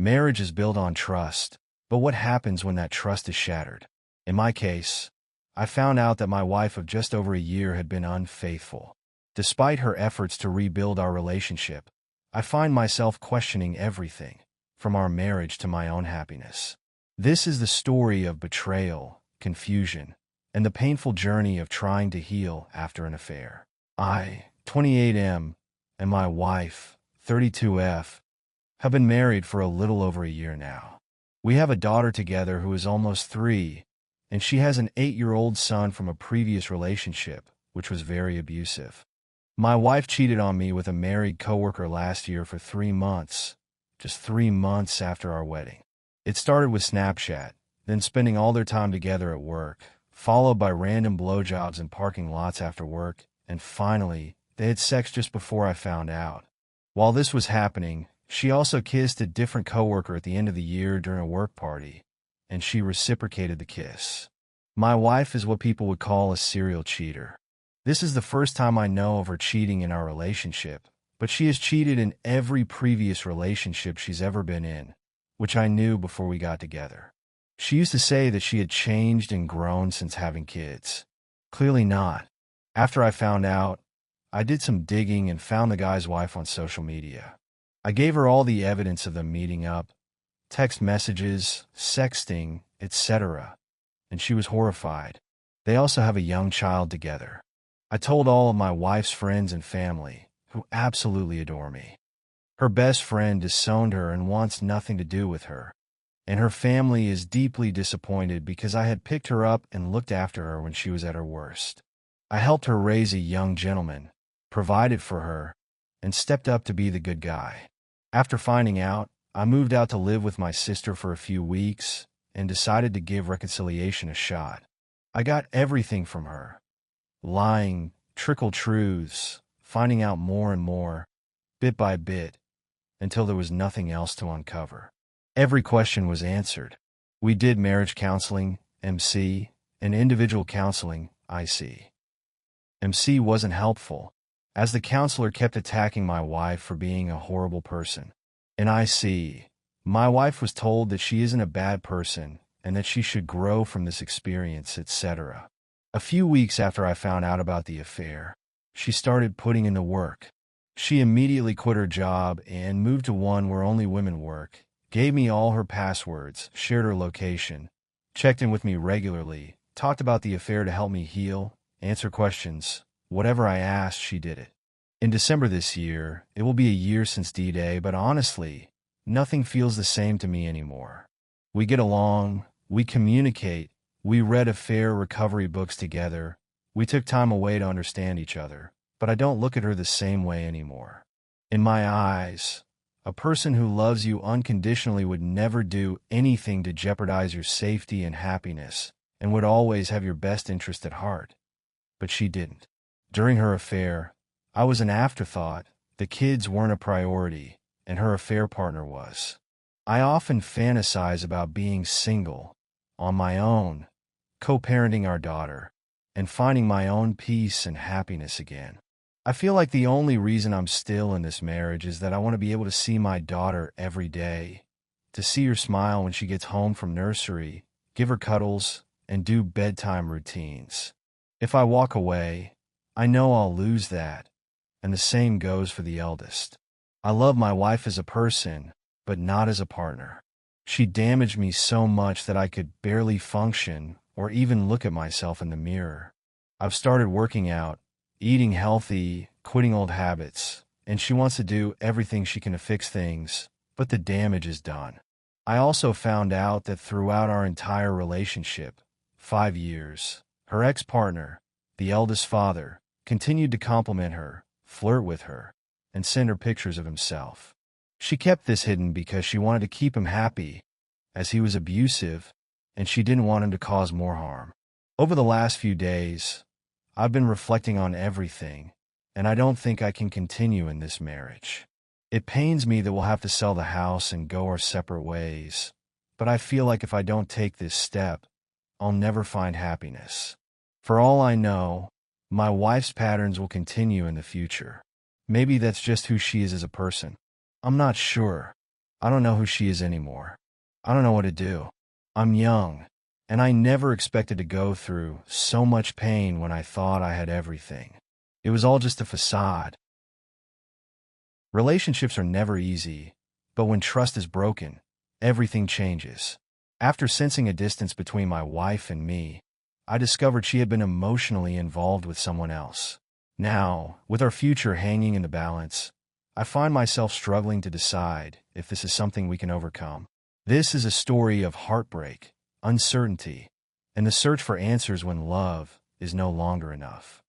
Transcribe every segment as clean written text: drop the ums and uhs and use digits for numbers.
Marriage is built on trust, but what happens when that trust is shattered? In my case, I found out that my wife of just over a year had been unfaithful. Despite her efforts to rebuild our relationship, I find myself questioning everything, from our marriage to my own happiness. This is the story of betrayal, confusion, and the painful journey of trying to heal after an affair. I, 28M, and my wife, 32F, have been married for a little over a year now. We have a daughter together who is almost 3, and she has an 8-year-old son from a previous relationship, which was very abusive. My wife cheated on me with a married coworker last year for 3 months, just 3 months after our wedding. It started with Snapchat, then spending all their time together at work, followed by random blowjobs in parking lots after work, and finally, they had sex just before I found out. While this was happening, she also kissed a different coworker at the end of the year during a work party, and she reciprocated the kiss. My wife is what people would call a serial cheater. This is the first time I know of her cheating in our relationship, but she has cheated in every previous relationship she's ever been in, which I knew before we got together. She used to say that she had changed and grown since having kids. Clearly not. After I found out, I did some digging and found the guy's wife on social media. I gave her all the evidence of them meeting up, text messages, sexting, etc., and she was horrified. They also have a young child together. I told all of my wife's friends and family, who absolutely adore me. Her best friend disowned her and wants nothing to do with her, and her family is deeply disappointed because I had picked her up and looked after her when she was at her worst. I helped her raise a young gentleman, provided for her, and stepped up to be the good guy. After finding out, I moved out to live with my sister for a few weeks and decided to give reconciliation a shot. I got everything from her. Lying, trickle truths, finding out more and more, bit by bit, until there was nothing else to uncover. Every question was answered. We did marriage counseling, MC, and individual counseling, IC. MC wasn't helpful, as the counselor kept attacking my wife for being a horrible person. In IC, my wife was told that she isn't a bad person and that she should grow from this experience, etc. A few weeks after I found out about the affair, she started putting in the work. She immediately quit her job and moved to one where only women work, gave me all her passwords, shared her location, checked in with me regularly, talked about the affair to help me heal, answer questions. Whatever I asked, she did it. In December this year, it will be a year since D-Day, but honestly, nothing feels the same to me anymore. We get along, we communicate, we read affair recovery books together, we took time away to understand each other, but I don't look at her the same way anymore. In my eyes, a person who loves you unconditionally would never do anything to jeopardize your safety and happiness, and would always have your best interest at heart. But she didn't. During her affair, I was an afterthought, the kids weren't a priority, and her affair partner was. I often fantasize about being single, on my own, co-parenting our daughter, and finding my own peace and happiness again. I feel like the only reason I'm still in this marriage is that I want to be able to see my daughter every day, to see her smile when she gets home from nursery, give her cuddles, and do bedtime routines. If I walk away, I know I'll lose that, and the same goes for the eldest. I love my wife as a person, but not as a partner. She damaged me so much that I could barely function or even look at myself in the mirror. I've started working out, eating healthy, quitting old habits, and she wants to do everything she can to fix things, but the damage is done. I also found out that throughout our entire relationship, 5 years, her ex-partner, the eldest father, continued to compliment her, flirt with her, and send her pictures of himself. She kept this hidden because she wanted to keep him happy, as he was abusive, and she didn't want him to cause more harm. Over the last few days, I've been reflecting on everything, and I don't think I can continue in this marriage. It pains me that we'll have to sell the house and go our separate ways, but I feel like if I don't take this step, I'll never find happiness. For all I know, my wife's patterns will continue in the future. Maybe that's just who she is as a person. I'm not sure. I don't know who she is anymore. I don't know what to do. I'm young, and I never expected to go through so much pain when I thought I had everything. It was all just a facade. Relationships are never easy, but when trust is broken, everything changes. After sensing a distance between my wife and me, I discovered she had been emotionally involved with someone else. Now, with our future hanging in the balance, I find myself struggling to decide if this is something we can overcome. This is a story of heartbreak, uncertainty, and the search for answers when love is no longer enough.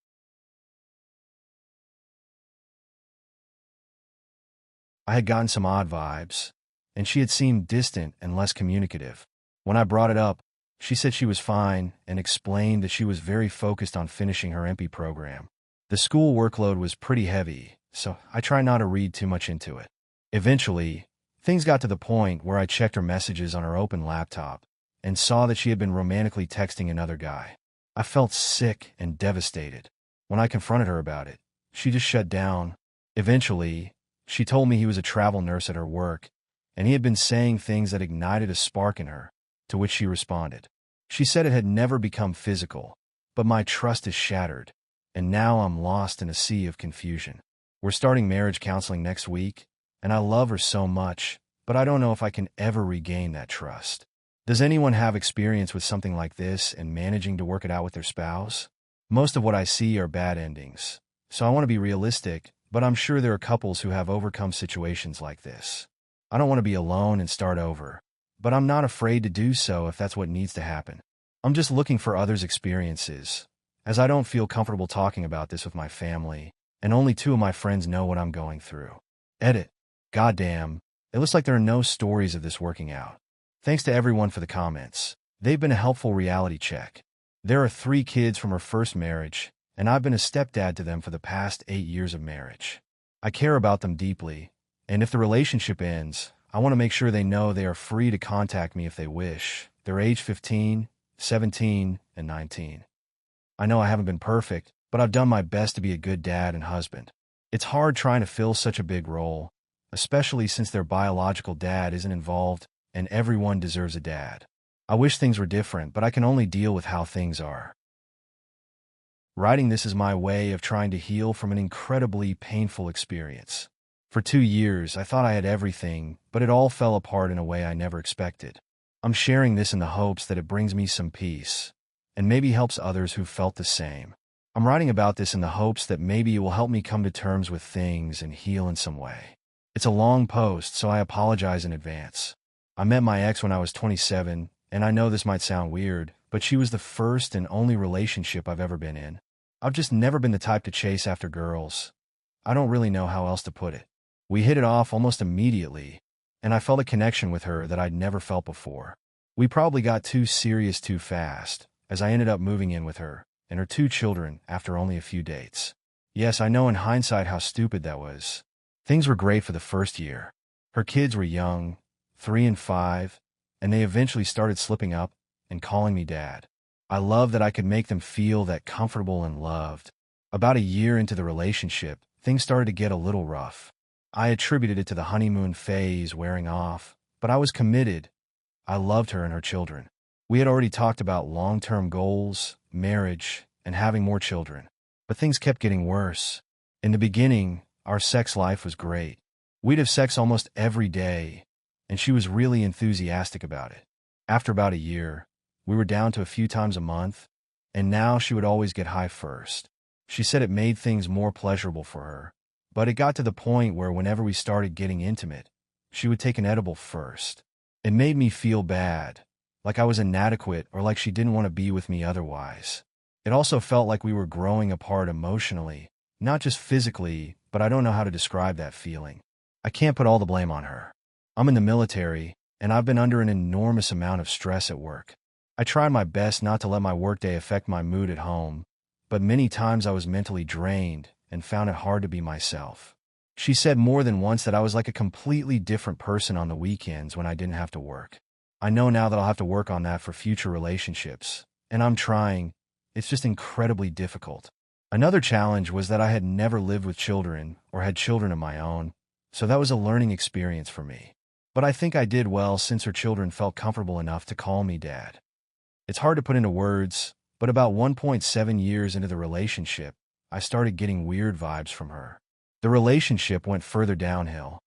I had gotten some odd vibes, and she had seemed distant and less communicative. When I brought it up, she said she was fine and explained that she was very focused on finishing her MP program. The school workload was pretty heavy, so I try not to read too much into it. Eventually, things got to the point where I checked her messages on her open laptop and saw that she had been romantically texting another guy. I felt sick and devastated. When I confronted her about it, she just shut down. Eventually, she told me he was a travel nurse at her work, and he had been saying things that ignited a spark in her, to which she responded. She said it had never become physical, but my trust is shattered, and now I'm lost in a sea of confusion. We're starting marriage counseling next week, and I love her so much, but I don't know if I can ever regain that trust. Does anyone have experience with something like this and managing to work it out with their spouse? Most of what I see are bad endings, so I want to be realistic, but I'm sure there are couples who have overcome situations like this. I don't want to be alone and start over, but I'm not afraid to do so if that's what needs to happen. I'm just looking for others' experiences, as I don't feel comfortable talking about this with my family, and only 2 of my friends know what I'm going through. Edit. Goddamn, it looks like there are no stories of this working out. Thanks to everyone for the comments. They've been a helpful reality check. There are 3 kids from her first marriage, and I've been a stepdad to them for the past 8 years of marriage. I care about them deeply, and if the relationship ends, I want to make sure they know they are free to contact me if they wish. They're age 15, 17, and 19. I know I haven't been perfect, but I've done my best to be a good dad and husband. It's hard trying to fill such a big role, especially since their biological dad isn't involved, and everyone deserves a dad. I wish things were different, but I can only deal with how things are. Writing this is my way of trying to heal from an incredibly painful experience. For 2 years, I thought I had everything, but it all fell apart in a way I never expected. I'm sharing this in the hopes that it brings me some peace, and maybe helps others who felt the same. I'm writing about this in the hopes that maybe it will help me come to terms with things and heal in some way. It's a long post, so I apologize in advance. I met my ex when I was 27, and I know this might sound weird, but she was the first and only relationship I've ever been in. I've just never been the type to chase after girls. I don't really know how else to put it. We hit it off almost immediately, and I felt a connection with her that I'd never felt before. We probably got too serious too fast, as I ended up moving in with her and her 2 children after only a few dates. Yes, I know in hindsight how stupid that was. Things were great for the first year. Her kids were young, 3 and 5, and they eventually started slipping up and calling me dad. I love that I could make them feel that comfortable and loved. About a year into the relationship, things started to get a little rough. I attributed it to the honeymoon phase wearing off, but I was committed. I loved her and her children. We had already talked about long-term goals, marriage, and having more children. But things kept getting worse. In the beginning, our sex life was great. We'd have sex almost every day, and she was really enthusiastic about it. After about a year, we were down to a few times a month, and now she would always get high first. She said it made things more pleasurable for her, but it got to the point where whenever we started getting intimate, she would take an edible first. It made me feel bad, like I was inadequate or like she didn't want to be with me otherwise. It also felt like we were growing apart emotionally, not just physically, but I don't know how to describe that feeling. I can't put all the blame on her. I'm in the military, and I've been under an enormous amount of stress at work. I tried my best not to let my workday affect my mood at home, but many times I was mentally drained and found it hard to be myself. She said more than once that I was like a completely different person on the weekends when I didn't have to work. I know now that I'll have to work on that for future relationships, and I'm trying. It's just incredibly difficult. Another challenge was that I had never lived with children or had children of my own, so that was a learning experience for me. But I think I did well since her children felt comfortable enough to call me dad. It's hard to put into words, but about 1.7 years into the relationship, I started getting weird vibes from her. The relationship went further downhill,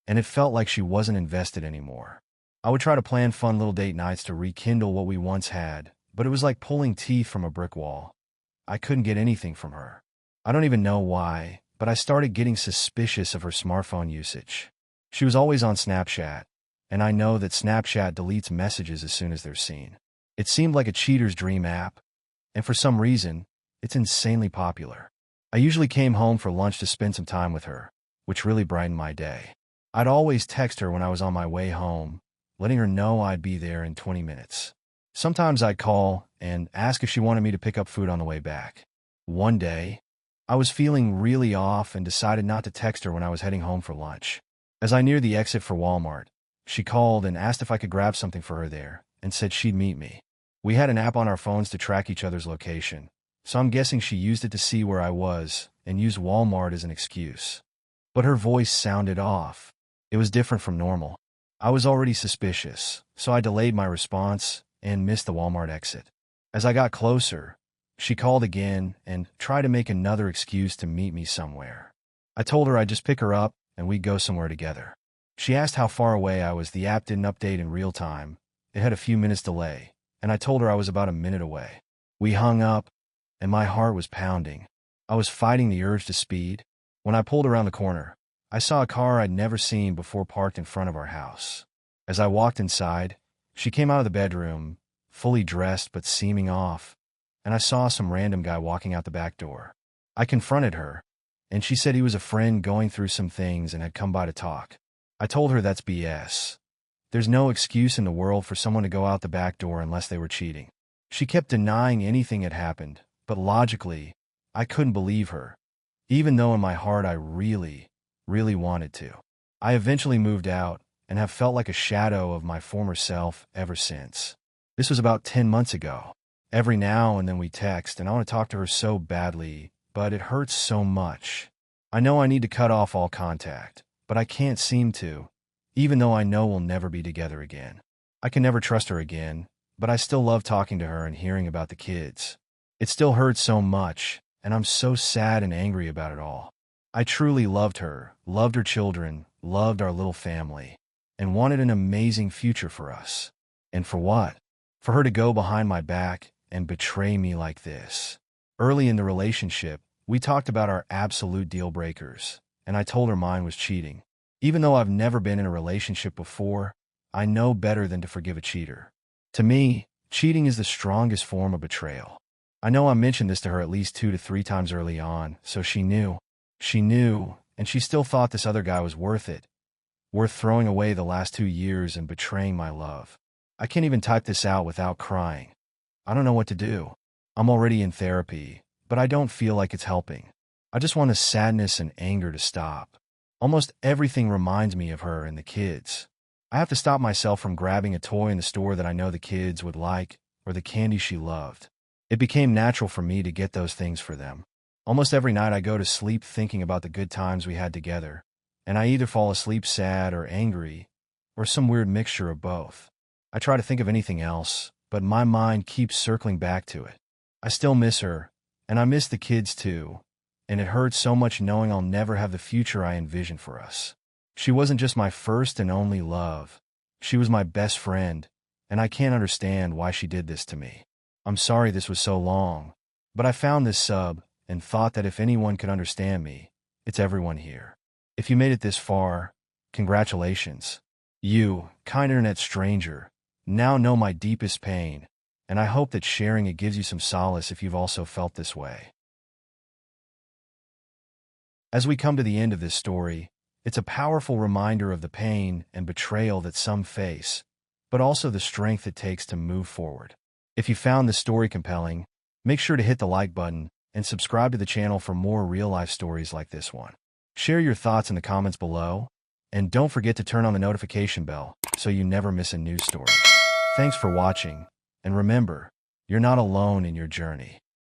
and it felt like she wasn't invested anymore. I would try to plan fun little date nights to rekindle what we once had, but it was like pulling teeth from a brick wall. I couldn't get anything from her. I don't even know why, but I started getting suspicious of her smartphone usage. She was always on Snapchat, and I know that Snapchat deletes messages as soon as they're seen. It seemed like a cheater's dream app, and for some reason, it's insanely popular. I usually came home for lunch to spend some time with her, which really brightened my day. I'd always text her when I was on my way home, letting her know I'd be there in 20 minutes. Sometimes I'd call and ask if she wanted me to pick up food on the way back. One day, I was feeling really off and decided not to text her when I was heading home for lunch. As I neared the exit for Walmart, she called and asked if I could grab something for her there, and said she'd meet me. We had an app on our phones to track each other's location, so I'm guessing she used it to see where I was and used Walmart as an excuse. But her voice sounded off. It was different from normal. I was already suspicious, so I delayed my response and missed the Walmart exit. As I got closer, she called again and tried to make another excuse to meet me somewhere. I told her I'd just pick her up and we'd go somewhere together. She asked how far away I was. The app didn't update in real time. It had a few minutes delay, and I told her I was about a minute away. We hung up, and my heart was pounding. I was fighting the urge to speed. When I pulled around the corner, I saw a car I'd never seen before parked in front of our house. As I walked inside, she came out of the bedroom, fully dressed but seeming off, and I saw some random guy walking out the back door. I confronted her, and she said he was a friend going through some things and had come by to talk. I told her that's BS. There's no excuse in the world for someone to go out the back door unless they were cheating. She kept denying anything had happened, but logically, I couldn't believe her, even though in my heart I really wanted to. I eventually moved out and have felt like a shadow of my former self ever since. This was about 10 months ago. Every now and then we text, and I want to talk to her so badly, but it hurts so much. I know I need to cut off all contact, but I can't seem to, even though I know we'll never be together again. I can never trust her again, but I still love talking to her and hearing about the kids. It still hurts so much, and I'm so sad and angry about it all. I truly loved her children, loved our little family, and wanted an amazing future for us. And for what? For her to go behind my back and betray me like this. Early in the relationship, we talked about our absolute deal breakers, and I told her mine was cheating. Even though I've never been in a relationship before, I know better than to forgive a cheater. To me, cheating is the strongest form of betrayal. I know I mentioned this to her at least 2 to 3 times early on, so she knew. She knew, and she still thought this other guy was worth it. Worth throwing away the last 2 years and betraying my love. I can't even type this out without crying. I don't know what to do. I'm already in therapy, but I don't feel like it's helping. I just want the sadness and anger to stop. Almost everything reminds me of her and the kids. I have to stop myself from grabbing a toy in the store that I know the kids would like, or the candy she loved. It became natural for me to get those things for them. Almost every night I go to sleep thinking about the good times we had together, and I either fall asleep sad or angry, or some weird mixture of both. I try to think of anything else, but my mind keeps circling back to it. I still miss her, and I miss the kids too, and it hurts so much knowing I'll never have the future I envisioned for us. She wasn't just my first and only love. She was my best friend, and I can't understand why she did this to me. I'm sorry this was so long, but I found this sub and thought that if anyone could understand me, it's everyone here. If you made it this far, congratulations. You, kind internet stranger, now know my deepest pain, and I hope that sharing it gives you some solace if you've also felt this way. As we come to the end of this story, it's a powerful reminder of the pain and betrayal that some face, but also the strength it takes to move forward. If you found this story compelling, make sure to hit the like button and subscribe to the channel for more real-life stories like this one. Share your thoughts in the comments below, and don't forget to turn on the notification bell so you never miss a new story. Thanks for watching, and remember, you're not alone in your journey.